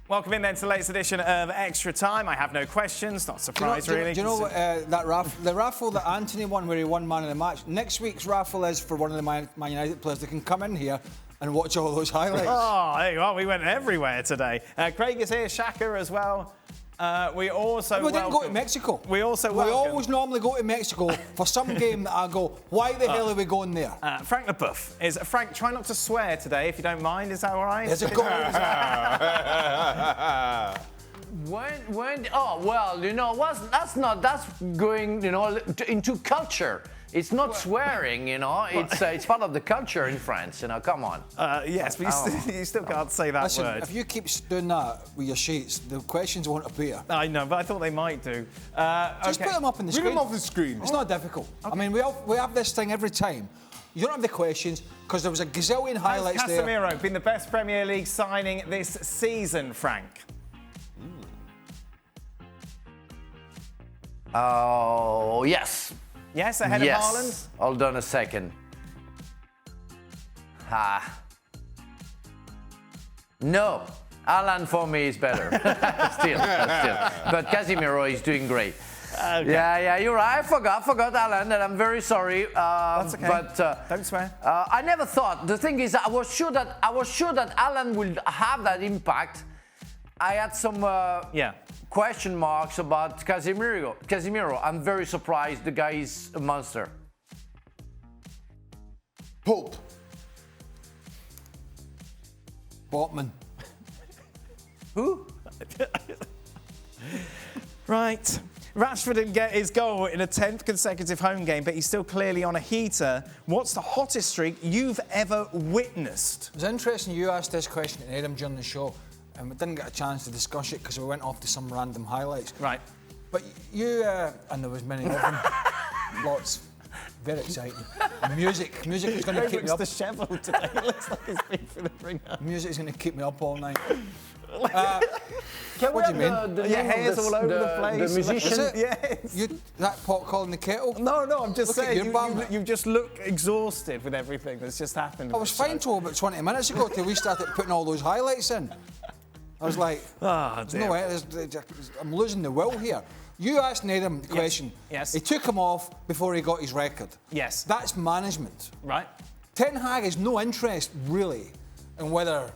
Welcome in then to the latest edition of Extra Time. I have no questions, not surprised really. Do you know what, the raffle that Anthony won, where he won Man of the Match, next week's raffle is for one of the Man United players that can come in here and watch all those highlights. Oh, there you are. We went everywhere today. Craig is here, Shaka as well. We didn't go to Mexico. We always normally go to Mexico for some game that I go, why the hell are we going there? Frank Leboeuf Frank, try not to swear today if you don't mind. Is that all right? There's a goal. Oh well, you know, that's going, you know, into culture. It's not swearing, you know. It's part of the culture in France, you know. Come on. Yes, but you still can't say that word. If you keep doing that with your sheets, the questions won't appear. I know, but I thought they might do. Just put them up on the screen. Put them off the screen. It's not difficult. Okay. I mean, we have this thing every time. You don't have the questions because there was a gazillion highlights there. Has Casemiro been the best Premier League signing this season, Frank? Oh, yes. Yes, ahead of Haaland? Hold on a second. No, Haaland for me is better. still. But Casemiro is doing great. Okay. Yeah, you're right. I forgot Haaland, and I'm very sorry. That's okay. But don't swear. I never thought. The thing is, I was sure that Haaland would have that impact. I had some question marks about Casemiro. I'm very surprised. The guy is a monster. Pope. Botman. Who? Right. Rashford didn't get his goal in a 10th consecutive home game, but he's still clearly on a heater. What's the hottest streak you've ever witnessed? It was interesting you asked this question at Adam during the show, and we didn't get a chance to discuss it because we went off to some random highlights. Right. But you, and there was many of them, lots, very exciting. Music is going to keep me up. Looks dishevelled today. It looks like he's been for the ringer. Music is going to keep me up all night. What do you mean? Your hair's all over the place. The musician? Yes. That pot calling the kettle? No, I'm just saying, you just look exhausted with everything that's just happened. I was fine until about 20 minutes ago till we started putting all those highlights in. I was like, no way, I'm losing the will here. You asked Nathan the question. Yes. He took him off before he got his record. Yes. That's management. Right. Ten Hag has no interest, really, in whether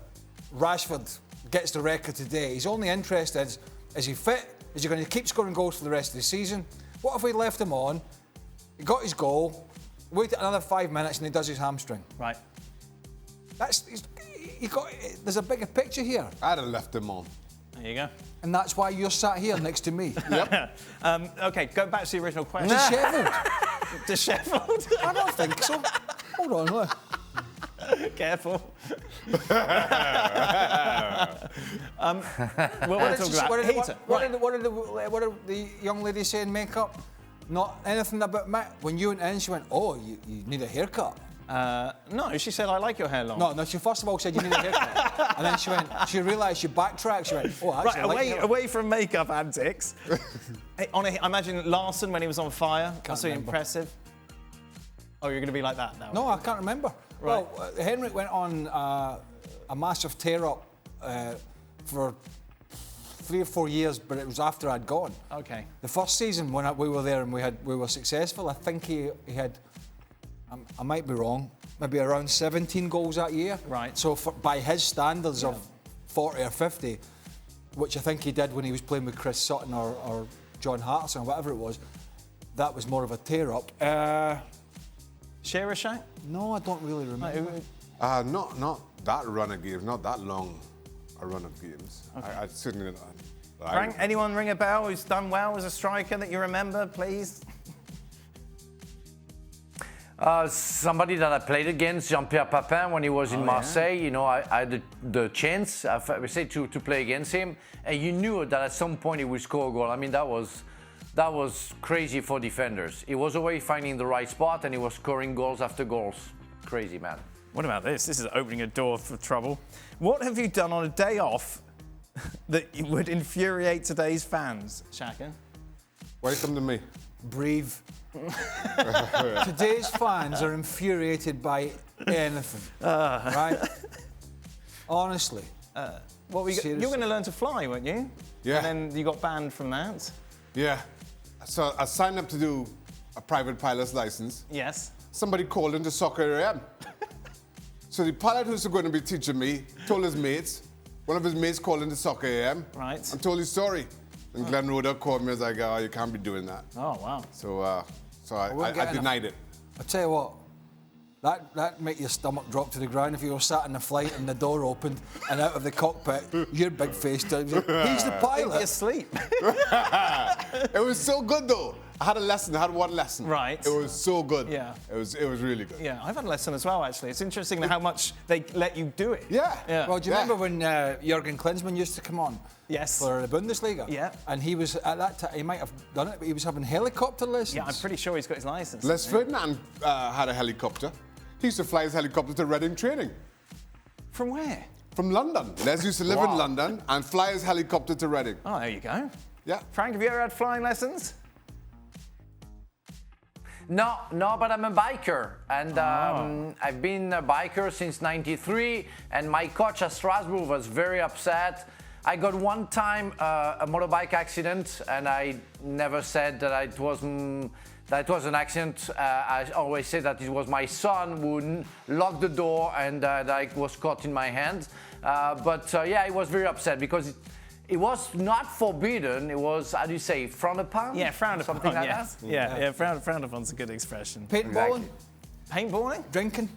Rashford gets the record today. His only interest is he fit? Is he going to keep scoring goals for the rest of the season? What if we left him on, he got his goal, waited another 5 minutes and he does his hamstring? Right. There's a bigger picture here. I'd have left him on. There you go. And that's why you're sat here next to me. Yep. Okay, go back to the original question. Dishevelled. Dishevelled? I don't think so. Hold on, look. Careful. What did the young lady say in makeup? Not anything about me. When you went in, she went, "Oh, you need a haircut." No, she said, "I like your hair long." No, she first of all said you need a haircut, and then she realised she backtracked. She went, "Oh, actually, right, away from makeup antics. I imagine Larson when he was on fire. That's really impressive. Oh, you're going to be like that now? No, I can't remember. Right. Well, Henrik went on a massive tear-up for 3 or 4 years, but it was after I'd gone. Okay. The first season when we were there and we were successful, I think he had, I might be wrong, maybe around 17 goals that year. Right. So by his standards of 40 or 50, which I think he did when he was playing with Chris Sutton or John Hartson or whatever it was, that was more of a tear-up. Share a shot? No, I don't really remember. Not that run of games, not that long a run of games. Okay. I certainly not. Frank, anyone ring a bell who's done well as a striker that you remember, please? Somebody that I played against, Jean-Pierre Papin, when he was in Marseille. You know, I had the chance, I say, to play against him, and you knew that at some point he would score a goal. I mean, that was crazy for defenders. He was always finding the right spot, and he was scoring goals after goals. Crazy, man. What about this? This is opening a door for trouble. What have you done on a day off that would infuriate today's fans, Shaka? Welcome to me. Breathe. Today's fans are infuriated by anything, right? Honestly. What were you Seriously. were going to learn to fly, weren't you? Yeah. And then you got banned from that. Yeah. So I signed up to do a private pilot's license. Yes. Somebody called into Soccer AM. So the pilot who's going to be teaching me told his mates. One of his mates called into Soccer AM. Right. And told his story. And Glenn Roder called me and was like, oh, you can't be doing that. Oh, wow. So won't get I denied it. I tell you what, that make your stomach drop to the ground if you were sat in the flight and the door opened and out of the cockpit, your big face down. He's the You're pilot. asleep. It was so good though. I had one lesson. Right. It was so good. Yeah. It was really good. Yeah, I've had a lesson as well, actually. It's interesting how much they let you do it. Yeah. Yeah. Well, do you remember when Jurgen Klinsmann used to come on? Yes. For the Bundesliga? Yeah. And he was, at that time, he might have done it, but he was having helicopter lessons. Yeah, I'm pretty sure he's got his license. Les Ferdinand had a helicopter. He used to fly his helicopter to Reading training. From where? From London. Les used to live in London and fly his helicopter to Reading. Oh, there you go. Yeah. Frank, have you ever had flying lessons? No, but I'm a biker, and I've been a biker since '93. And my coach at Strasbourg was very upset. I got one time a motorbike accident, and I never said that it was an accident. I always said that it was my son who locked the door and that I was caught in my hands. But he was very upset because it was not forbidden. It was, how do you say, frowned upon? Yeah, frowned upon. Something like yes. that? Yeah, frowned upon's a good expression. Paintballing, Paintballing? drinking.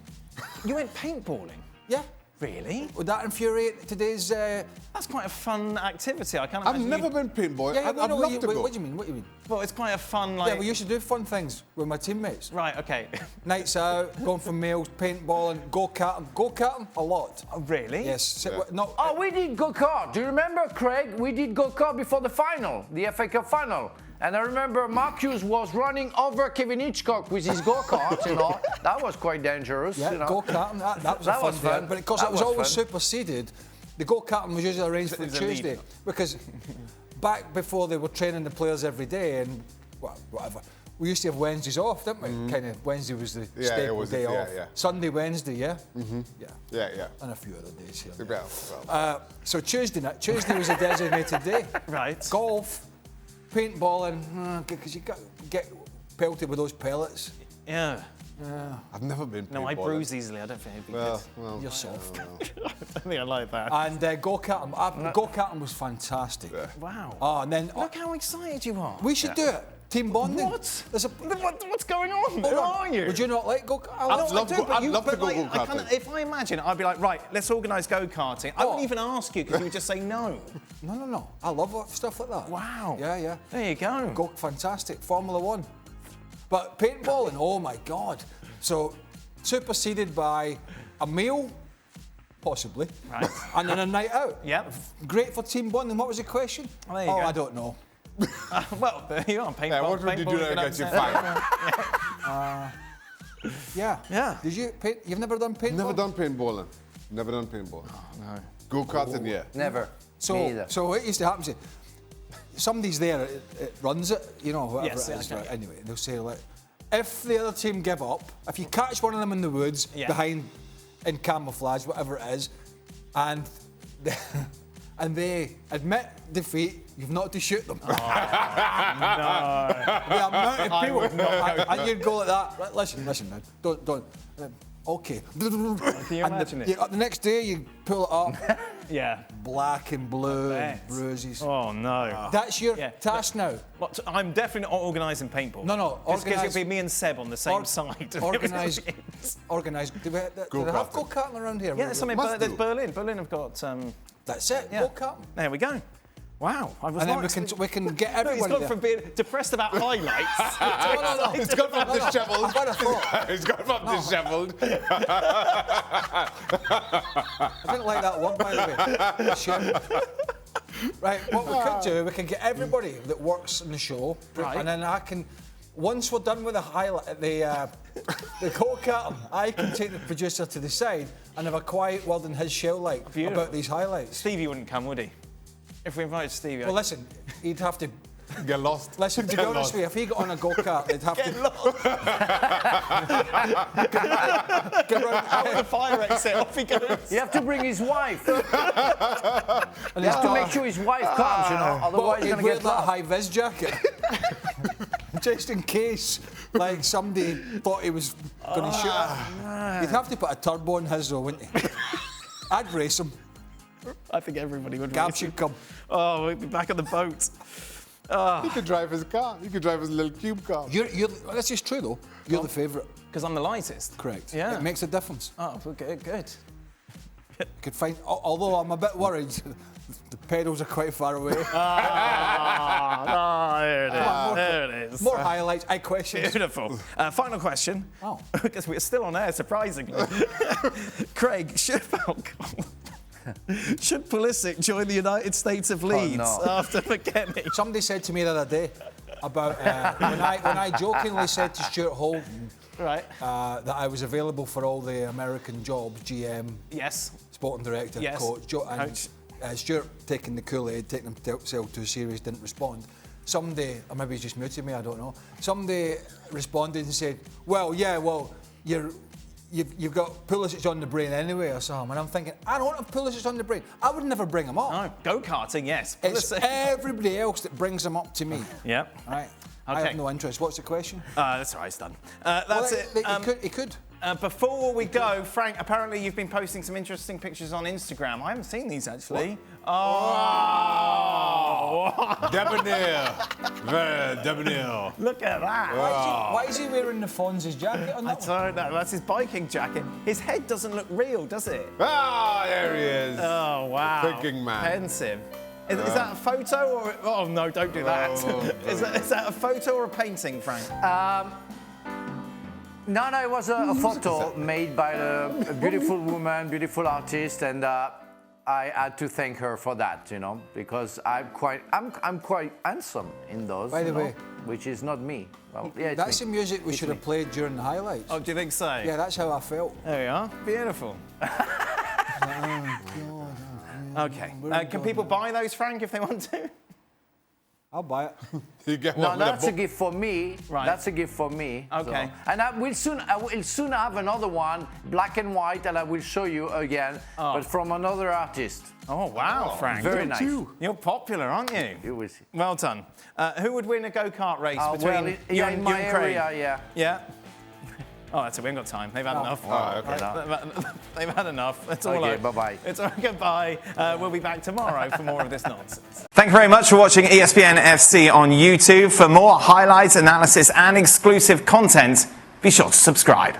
You went paintballing? Yeah. Really? Would that infuriate today's... That's quite a fun activity. I can't I've imagine. never been paintball. Yeah, I'd love to go. what do you mean? What do you mean? Well, it's quite a fun, like. Yeah, we used to do fun things with my teammates. Right, okay. Nights out, going for meals, paintballing, go-karting. Go-karting, a lot. Oh, really? Yes. So, not, Oh, we did go-kart. Do you remember, Craig? We did go-kart before the final, the FA Cup final. And I remember Marcus was running over Kevin Hitchcock with his go-kart, you know. That was quite dangerous, yeah, you know. go-karting, that was That a fun was day. fun. But because That it was was always fun. superseded, the go-karting was usually arranged for It's a Tuesday. lead. Because back before they were training the players every day and whatever, we used to have Wednesdays off, didn't we? Kind of Wednesday was the Yeah, it staple was, day yeah, off. yeah. Sunday, Wednesday, yeah? Yeah. Yeah. And a few other days here. and there. Well. So Tuesday was a designated day. Right. Golf, paintballing, because you get pelted with those pellets. Yeah. I've never been paintballing. No, I bruise easily. I don't think it'd be Well, You're soft. good. I don't think I like that. And go-karting. Go-karting was fantastic. Wow. Oh, and then Look how excited you are. we should do it. Team bonding. What? There's a, What's going on? Hold Who on. are you? Would you not like go-karting? I'd love to go but like, I go-karting. can't- if I imagine, I'd be like, right, let's organise go-karting. I wouldn't even ask you because you would just say no. No. I love stuff like that. Wow. Yeah. There you go. Go, fantastic. Formula One. But paintballing, oh my God. So, superseded by a meal, possibly. Right. And then a night out. Yep. Great for team bonding. What was the question? Well, there you go. I don't know. Well, there you are. Paintball. Yeah, what would you do paintball, to get you upset. fired? Yeah. Yeah. Did you paint? You've never done paintball? Never done paintballing. Never done paintball. No. Go-karting, yeah. Never. Me So either. what used to happen is somebody's there, it runs it, you know, whatever Yes, it is. okay. Right? Anyway, they'll say, like, if the other team give up, if you catch one of them in the woods, Yeah. behind, in camouflage, whatever it is, and they admit defeat, you've not to shoot them. No. The amount of I people, would not and you'd go like that. Right, listen, man, don't. Okay. Can you imagine it? The next day you pull it up, Yeah. black and blue, and bet. bruises. Oh, no. That's your Yeah. task now. What, I'm definitely not organising paintball. No, Because organise- it'll be me and Seb on the same side. Organise. Do they have Go-karting. go-karting around here? Yeah, there's something. Must There's do. Berlin. Berlin have got. That's it. Yeah. Go-karting. There we go. Wow. I was And then right. we can get Look, everybody he's gone there. from being depressed about highlights. No. It's gone from dishevelled. I've got a thought. It's gone from dishevelled. I didn't like that one, by the way. Shit. Right, what we could do, we can get everybody that works in the show, Right. and then I can, once we're done with the go-karting, I can take the producer to the side and have a quiet word in his shell, like, Beautiful. about these highlights. Stevie wouldn't come, would he? If we invited Stevie. Well, listen, he'd have to Get lost. Listen, to be honest with you, if he got on a go-kart, they'd have to Get out of the fire exit, off he goes. You have to bring his wife. And you have to make sure his wife comes, you know, otherwise he's he'd going to wear get that lost. high-vis jacket. Just in case, like, somebody thought he was going to shoot him. You'd have to put a turbo in his, though, wouldn't you? I'd race him. I think everybody would. Gab should come. Oh, we'll be back on the boat. He could drive his car. He could drive his little cube car. That's just true, though. You're the favourite. Because I'm the lightest. Correct. Yeah. It makes a difference. Oh, good. You could find, although I'm a bit worried, the pedals are quite far away. There it is. There it is. More highlights, I question. Beautiful. Final question. Oh. Because we're still on air, surprisingly. Craig, should Pulisic join the United States of Leeds after McKennie? Somebody said to me the other day about when I jokingly said to Stuart Holden Right. that I was available for all the American jobs, GM, Yes. sporting director, Yes. coach, Coach. Stuart taking the Kool-Aid, taking himself to a series, didn't respond. Somebody, or maybe he just muted me, I don't know. Somebody responded and said, you've got Pulisic on the brain anyway or something. And I'm thinking, I don't have Pulisic on the brain. I would never bring him up. No, go-karting, yes. It's Pulisic. everybody else that brings him up to me. Yep. Right. I Okay. have no interest. What's the question? That's all right, it's done. That's it. He could. Before we go, Frank, apparently you've been posting some interesting pictures on Instagram. I haven't seen these, actually. Oh! Debonair. Very debonair. Look at that. Why is he wearing the Fonz's jacket on I that one? don't know. That's his biking jacket. His head doesn't look real, does it? There he is. Oh, wow. Thinking man. Pensive. Is that a photo or... Oh, no, don't do that. Is that a photo or a painting, Frank? No, it was a photo made by a beautiful woman, beautiful artist, and I had to thank her for that, you know, because I'm quite handsome in those. By the way, which is not me. Well, yeah, it's that's me. the music we should have played during the highlights. Oh, do you think so? Yeah, that's how I felt. There we are. Beautiful. Okay. Can people buy those, Frank, if they want to? I'll buy it. You get No, one with that's a a gift for me. Right. That's a gift for me. Okay. So. And I will soon have another one, black and white, and I will show you again, but from another artist. Oh, wow, Frank. Very nice. You're popular, aren't you? You will see. Well done. Who would win a go-kart race between Well, you in and my Craig? area, yeah. Yeah? Oh, that's it. We haven't got time. They've had enough. Oh, okay. They've had enough. It's all Okay, right. bye-bye. It's all right. Goodbye. We'll be back tomorrow for more of this nonsense. Thank you very much for watching ESPN FC on YouTube. For more highlights, analysis, and exclusive content, be sure to subscribe.